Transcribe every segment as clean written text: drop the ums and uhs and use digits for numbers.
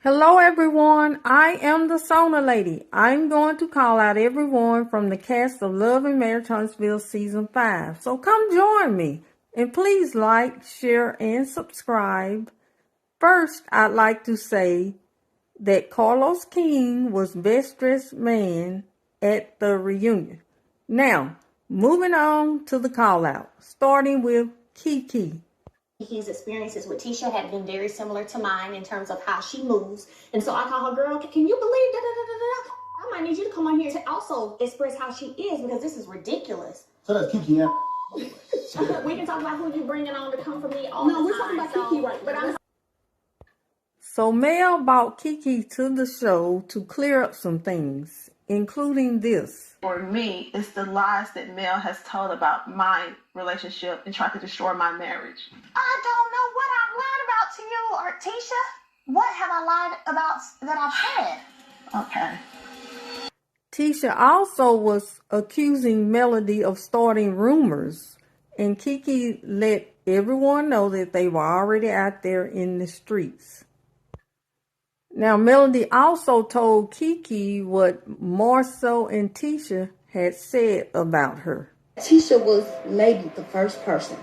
Hello everyone, I am the Sona Lady. I'm going to call out everyone from the cast of Love and Marriage Huntsville Season 5. So come join me and please like, share, and subscribe. First, I'd like to say that Carlos King was Best Dressed Man at the reunion. Now, moving on to the call out, starting with Kiki. His experiences with Tisha had been very similar to mine in terms of how she moves. And so I call her, girl, can you believe da-da-da-da-da? I might need you to come on here to also express how she is because this is ridiculous. So that's Kiki, yeah? We can talk about who you bringing on to come for me all the time. No, we're talking about Kiki right now. So Mel brought Kiki to the show to clear up some things, including this. For me, it's the lies that Mel has told about my relationship and tried to destroy my marriage. I don't know what I've lied about to you, Artisha. What have I lied about that I've said? Okay. Tisha also was accusing Melody of starting rumors, and Kiki let everyone know that they were already out there in the streets. Now, Melody also told Kiki what Marcel and Tisha had said about her. Tisha was maybe the first person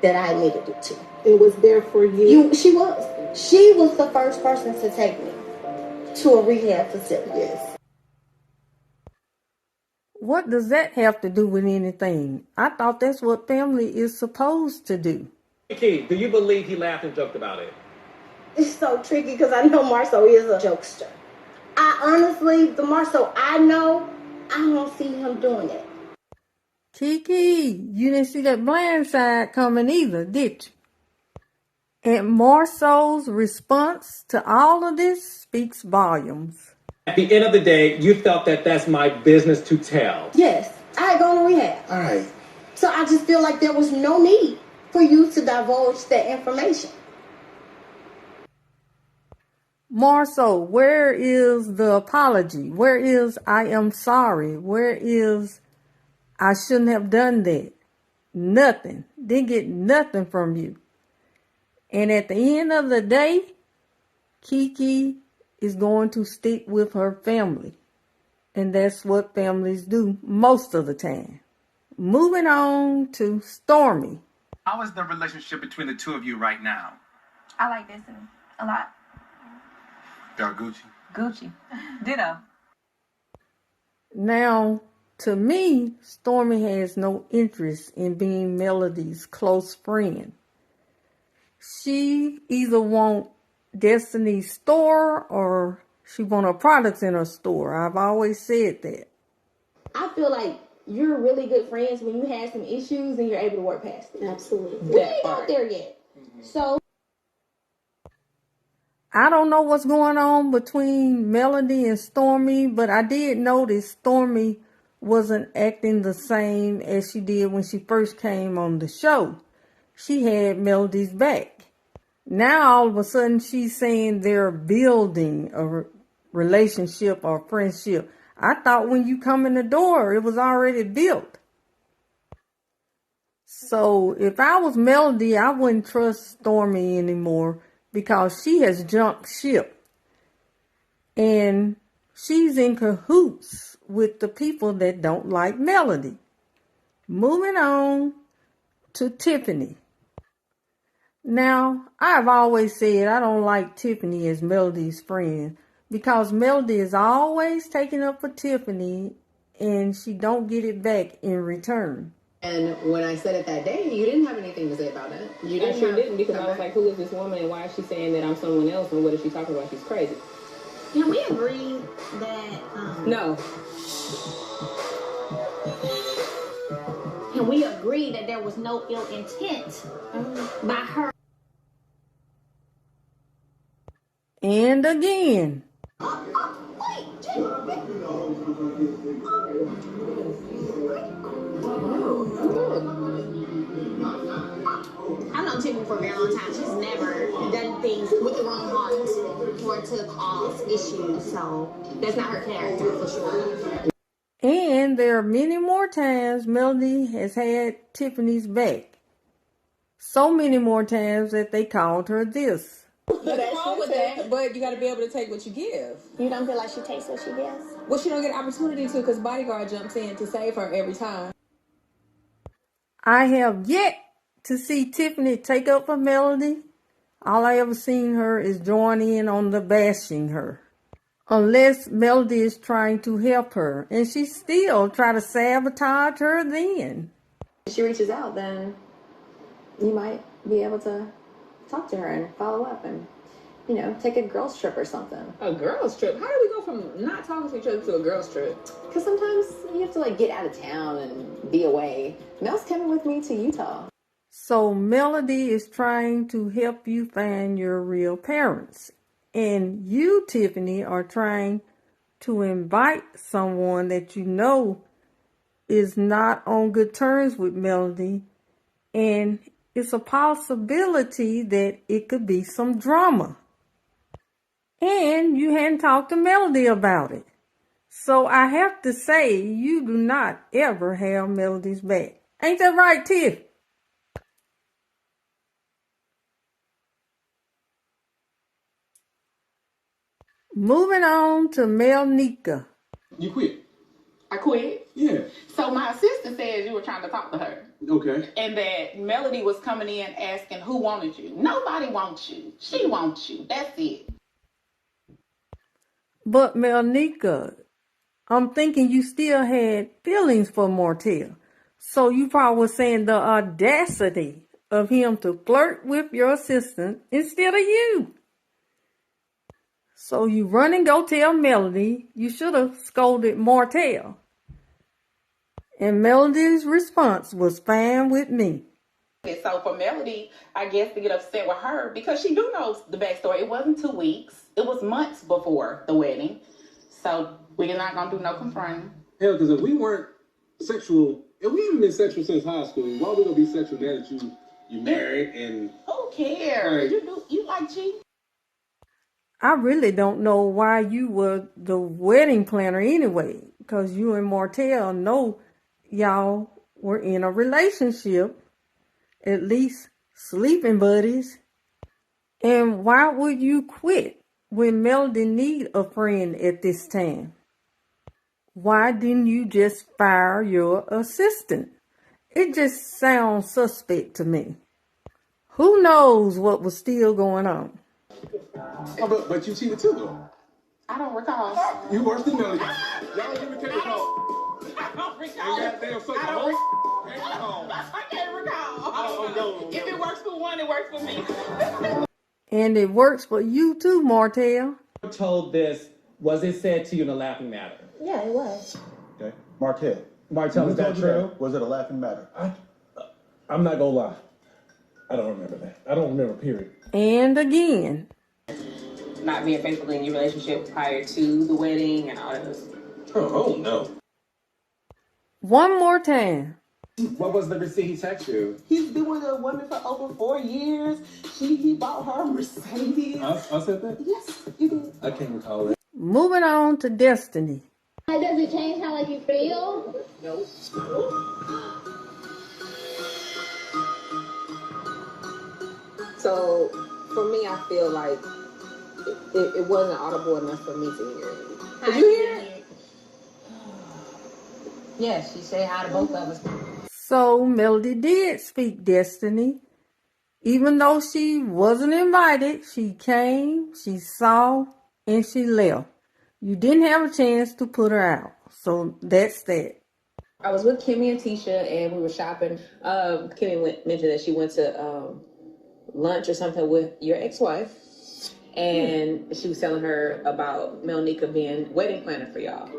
that I admitted it to. It was there for you? She was. She was the first person to take me to a rehab facility. Yes. What does that have to do with anything? I thought that's what family is supposed to do. Kiki, do you believe he laughed and joked about it? It's so tricky because I know Marcel is a jokester. I honestly, the Marcel I know, I don't see him doing it. Kiki, you didn't see that blind side coming either, did you? And Marcel's response to all of this speaks volumes. At the end of the day, you felt that that's my business to tell. Yes, I had gone to rehab. All right. So I just feel like there was no need for you to divulge that information. Marcel, where is the apology? Where is I am sorry? Where is I shouldn't have done that? Nothing. Didn't get nothing from you. And at the end of the day, Kiki is going to stick with her family. And that's what families do most of the time. Moving on to Stormy. How is the relationship between the two of you right now? I like this a lot. Y'all Gucci? Gucci. Ditto. Now, to me, Stormy has no interest in being Melody's close friend. She either want Destiny's store or she want her products in her store. I've always said that. I feel like you're really good friends when you have some issues and you're able to work past it. Absolutely. We ain't out there yet. So I don't know what's going on between Melody and Stormy, but I did notice Stormy wasn't acting the same as she did when she first came on the show. She had Melody's back. Now all of a sudden she's saying they're building a relationship or friendship. I thought when you come in the door, it was already built. So if I was Melody, I wouldn't trust Stormy anymore because she has jumped ship. And she's in cahoots with the people that don't like Melody. Moving on to Tiffany. Now, I've always said I don't like Tiffany as Melody's friend because Melody is always taking up for Tiffany and she don't get it back in return. And when I said it that day, you didn't have anything to say about it. You didn't. I sure didn't because I was like, who is this woman and why is she saying that I'm someone else and what is she talking about? She's crazy. Can we agree that... No. Can we agree that there was no ill intent by her? And again. I've known Tiffany for a very long time. She's never done things with the wrong heart or to cause issues. So that's not her character for sure. And there are many more times Melody has had Tiffany's back. So many more times that they called her this. Nothing wrong with that, but you got to be able to take what you give. You don't feel like she takes what she gives? Well, she don't get an opportunity to because Bodyguard jumps in to save her every time. I have yet to see Tiffany take up for Melody. All I ever seen her is join in on the bashing her. Unless Melody is trying to help her, and she still try to sabotage her then. If she reaches out, then you might be able to talk to her and follow up and, take a girls trip or something. A girls trip? How do we go from not talking to each other to a girls trip? Because sometimes you have to get out of town and be away. Mel's coming with me to Utah. So Melody is trying to help you find your real parents. And you, Tiffany, are trying to invite someone that you know is not on good terms with Melody. And it's a possibility that it could be some drama. And you hadn't talked to Melody about it. So I have to say, you do not ever have Melody's back. Ain't that right, Tiff? Moving on to Melnica. You quit? I quit. Yeah. So my assistant says you were trying to talk to her. Okay. And that Melody was coming in asking who wanted you. Nobody wants you. She wants you. That's it. But Melnica, I'm thinking you still had feelings for Martell. So you probably were saying the audacity of him to flirt with your assistant instead of you. So you run and go tell Melody you should have scolded Martell. And Melody's response was fine with me. And so for Melody, I guess to get upset with her, because she do know the backstory. It wasn't 2 weeks. It was months before the wedding. So we're not going to do no confronting. Hell, because if we weren't sexual, if we haven't been sexual since high school, why are we going to be sexual now that you married and... Who cares? Right. You like cheating? I really don't know why you were the wedding planner anyway, because you and Martell know y'all were in a relationship, at least sleeping buddies. And why would you quit when Melody need a friend at this time? Why didn't you just fire your assistant? It just sounds suspect to me. Who knows what was still going on? Oh, but you cheated too, though. I don't recall. You worse than Melody. Y'all give me take a call. I don't recall. Goddamn sucker. I can't recall. If it works for one, it works for me. And it works for you too, Martell. Told this, was it said to you in a laughing matter? Yeah, it was. Okay. Martell. Martell, is that true? Was it a laughing matter? I'm not going to lie. I don't remember that. I don't remember, period. And again. Not being faithful in your relationship prior to the wedding and all that. Oh, no. One more time. What was the receipt he texted you? He's been with a woman for over 4 years. He bought her a Mercedes. I said that? Yes, you did. I can't recall it. Moving on to Destiny. Does it change how you feel? Nope. So for me, I feel like it wasn't audible enough for me to hear it. Did you hear it? Yes, she said hi to both of us. So Melody did speak Destiny. Even though she wasn't invited, she came, she saw, and she left. You didn't have a chance to put her out. So that's that. I was with Kimmy and Tisha, and we were shopping. Kimmy mentioned that she went to lunch or something with your ex-wife, and she was telling her about Melnica being wedding planner for y'all.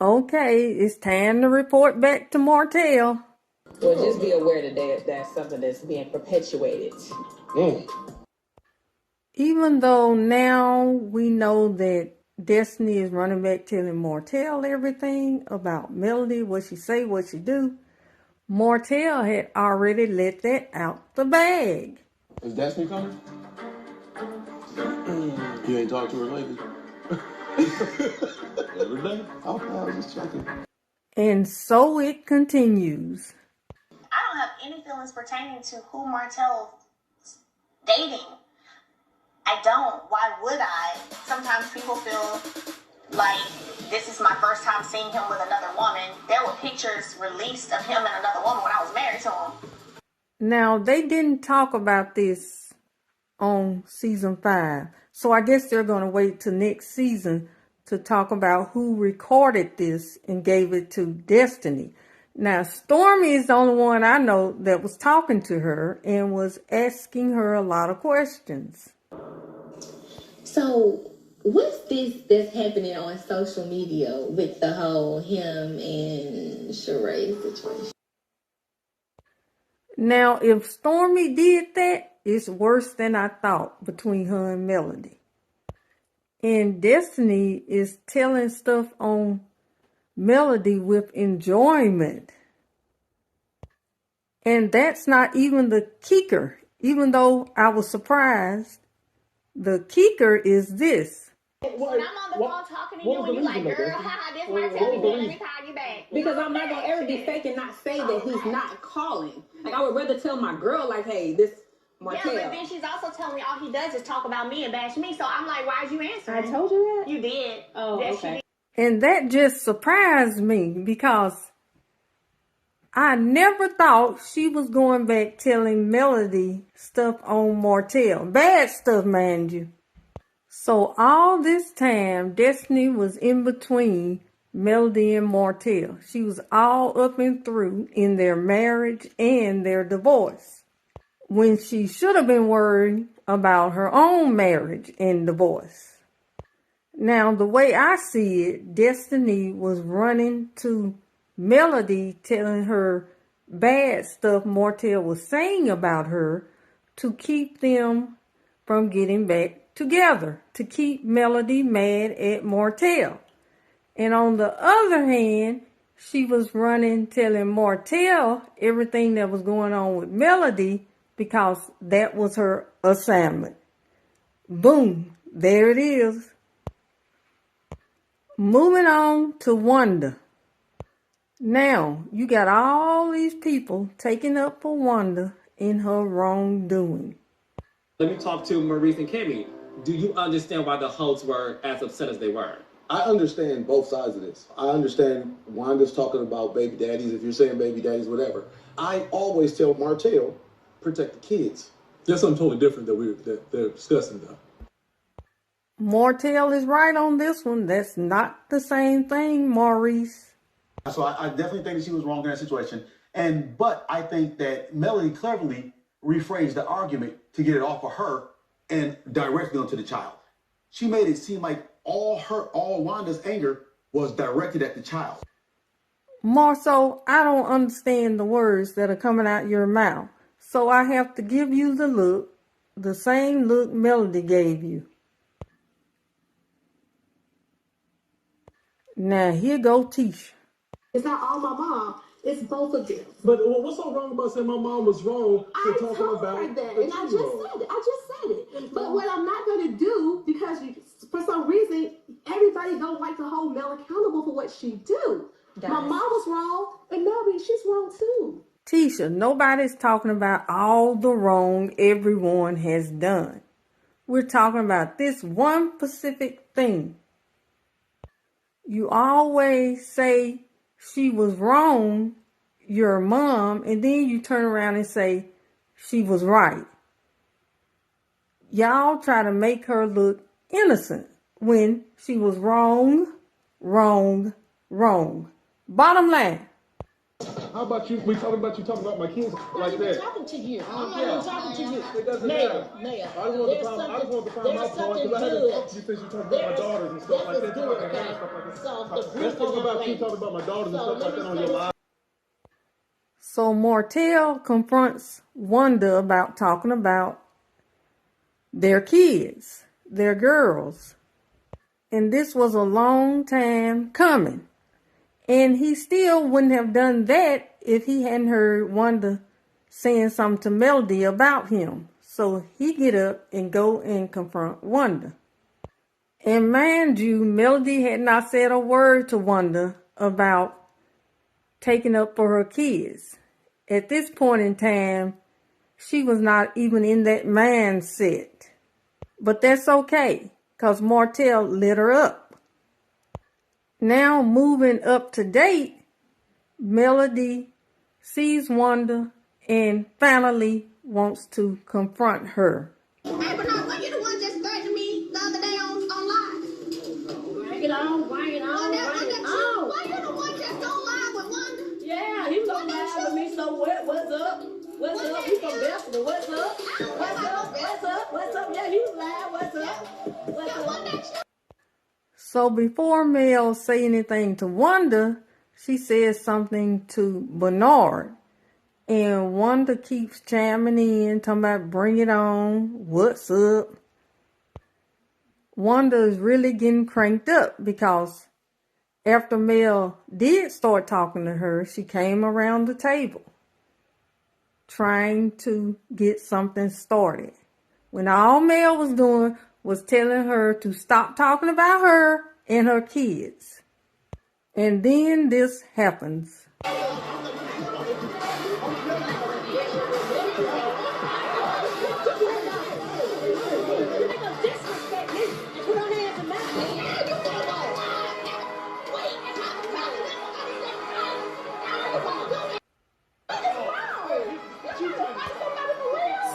Okay, it's time to report back to Martell. So just be aware that that's something that's being perpetuated. Even though now we know that Destiny is running back telling Martell everything about Melody, what she say, what she do, Martell had already let that out the bag. Is Destiny coming? You ain't talked to her lately? Every day? Okay, I was just checking. And so it continues. I don't have any feelings pertaining to who Martell's dating. I don't. Why would I? Sometimes people feel like this is my first time seeing him with another woman. There were pictures released of him and another woman when I was married to him. Now, they didn't talk about this on season 5. So I guess they're going to wait till next season to talk about who recorded this and gave it to Destiny. Now, Stormy is the only one I know that was talking to her and was asking her a lot of questions. So, what's this that's happening on social media with the whole him and Sheree situation? Now, if Stormy did that, it's worse than I thought between her and Melody. And Destiny is telling stuff on Melody with enjoyment. And that's not even the kicker. Even though I was surprised, the kicker is this. When I'm on the phone talking to you and you like, girl, haha, this my telephone, let me call you back. Because I'm not gonna ever be fake and not say that he's not calling. Like, I would rather tell my girl, like, hey, this Martell. Yeah, but then she's also telling me all he does is talk about me and bash me. So I'm like, why'd you answer? I told you that? You did. Oh, Yes, okay. you did. And that just surprised me because I never thought she was going back telling Melody stuff on Martell. Bad stuff, mind you. So all this time, Destiny was in between Melody and Martell. She was all up and through in their marriage and their divorce, when she should have been worried about her own marriage and divorce. Now, the way I see it, Destiny was running to Melody, telling her bad stuff Martell was saying about her to keep them from getting back together, to keep Melody mad at Martell. And on the other hand, she was running telling Martell everything that was going on with Melody because that was her assignment. Boom, there it is. Moving on to Wanda. Now, you got all these people taking up for Wanda in her wrongdoing. Let me talk to Maurice and Kimmy. Do you understand why the Holts were as upset as they were? I understand both sides of this. I understand Wanda's talking about baby daddies, if you're saying baby daddies, whatever. I always tell Martell, protect the kids. That's something totally different that they're discussing, though. Martell is right on this one. That's not the same thing, Maurice. So I definitely think that she was wrong in that situation. But I think that Melody cleverly rephrased the argument to get it off of her and directly onto the child. She made it seem like all Wanda's anger was directed at the child. More so, I don't understand the words that are coming out your mouth. So I have to give you the look, the same look Melody gave you. Now here go Tisha. It's not all my mom. It's both of them. But what's so wrong about saying my mom was wrong for I talking told about her that, the and I just two-year-old? said it. I just said it. But what I'm not going to do, because for some reason, everybody don't like to hold Mel accountable for what she do. My mom was wrong, and Melody, she's wrong too. Tisha, nobody's talking about all the wrong everyone has done. We're talking about this one specific thing. You always say she was wrong, your mom, and then you turn around and say she was right. Y'all try to make her look innocent when she was wrong, wrong, wrong. Bottom line. How about you? We talking about my kids like that. I'm talking to you. I'm not Yeah. even talking to you. It doesn't Mayor, matter. I just want to find my point because I haven't talked to you since you talked about my daughters and stuff like that. Let's talk about you talking about my daughters and stuff like that on your live. So Martell confronts Wanda about talking about their kids, their girls. And this was a long time coming. And he still wouldn't have done that if he hadn't heard Wanda saying something to Melody about him. So he get up and go and confront Wanda. And mind you, Melody had not said a word to Wanda about taking up for her kids. At this point in time, she was not even in that mindset. But that's okay, because Martell lit her up. Now moving up to date, Melody sees Wanda and finally wants to confront her. Hey, Bernard, were you the one just threatening me the other day on live? Bring it on, bring it on, bring it on. Were you the one just on live with Wanda? Yeah, he was on live with me. So what's up? What's up? You from Bethel? What's up? What's up? What's up? What's up? Yeah, he was live. What's up? What's up? So before Mel say anything to Wanda, she says something to Bernard. And Wanda keeps chiming in, talking about bring it on, what's up. Wanda is really getting cranked up because after Mel did start talking to her, she came around the table trying to get something started. When all Mel was doing was telling her to stop talking about her and her kids. And then this happens.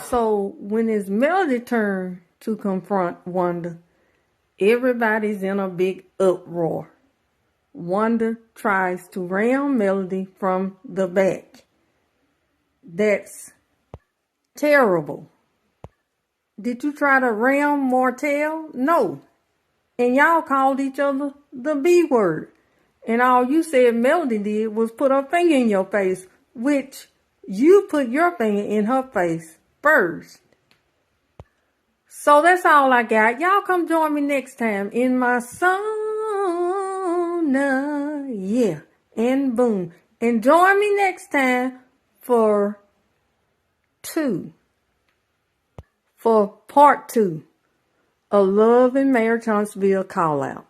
So when it's Melody's turn to confront Wanda, everybody's in a big uproar. Wanda tries to ram Melody from the back. That's terrible. Did you try to ram Martell? No. And y'all called each other the B word. And all you said Melody did was put her finger in your face, which you put your finger in her face first. So that's all I got. Y'all come join me next time in my sauna. Yeah. And boom. And join me next time for part 2. A Love and Marriage Huntsville call out.